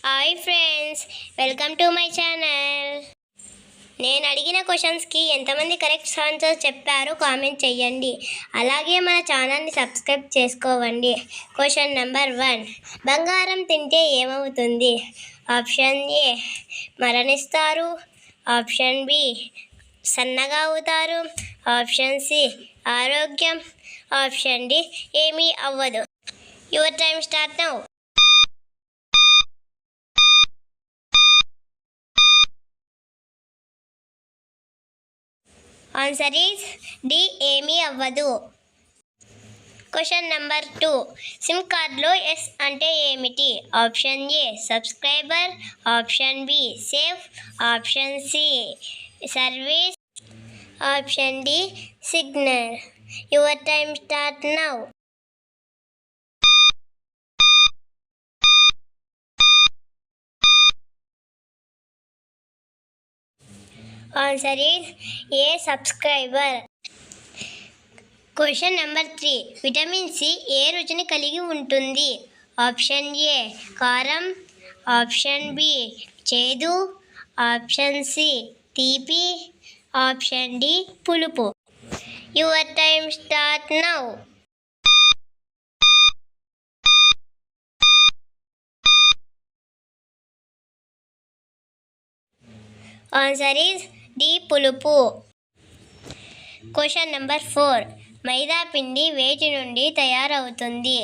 Hi friends, welcome to my channel. నేను అడిగిన క్వశ్చన్స్కి ఎంతమంది కరెక్ట్ ఆన్సర్ చెప్పారో కామెంట్ చేయండి. అలాగే మన ఛానల్ని సబ్స్క్రైబ్ చేసుకోవండి. Question number 1. బంగారం తింటే ఏమవుతుంది? ఆప్షన్ ఏ మరణిస్తారు, ఆప్షన్ బి సన్నగా అవుతారు, ఆప్షన్ సి ఆరోగ్యం, ఆప్షన్ డి ఏమీ అవ్వదు. Your time start now. Answer is D, ఏమీ అవ్వదు. Question number 2. సిమ్ కార్డ్లో ఎస్ అంటే ఏమిటి? Option A subscriber, option B safe, option C service, option D signal. Your time start now. Answer is A subscriber. Question number 3. Vitamin C ఏ రుచిని కలిగి ఉంటుంది? Option A కారం, ఆప్షన్ బి చేదు, option C తీపి, option D పులుపు. Your time start now. Answer is D పులుపు. Question number 4. మైదా పిండి వేటి నుండి తయారవుతుంది?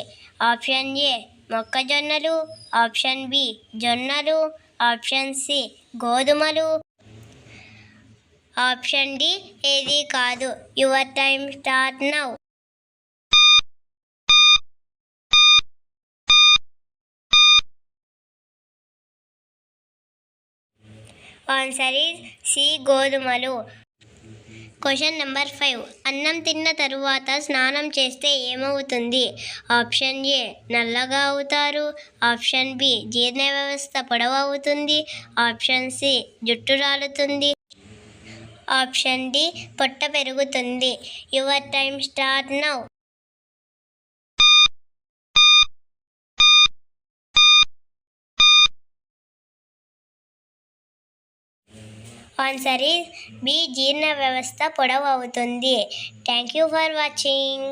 ఆప్షన్ ఏ మొక్కజొన్నలు, ఆప్షన్ బి జొన్నలు, ఆప్షన్ సి గోధుమలు, ఆప్షన్ డి ఏది కాదు. Your time start now. Answer is C గోధుమలు. Question number 5. అన్నం తిన్న తరువాత స్నానం చేస్తే ఏమవుతుంది? ఆప్షన్ ఏ నల్లగా అవుతారు, ఆప్షన్ బి జీర్ణ వ్యవస్థ పొడవు అవుతుంది, ఆప్షన్ సి జుట్టు రాలుతుంది, ఆప్షన్ డి పొట్ట పెరుగుతుంది. Your time start now. Answer is B జీర్ణ వ్యవస్థ పొడవు అవుతుంది. Thank you for watching.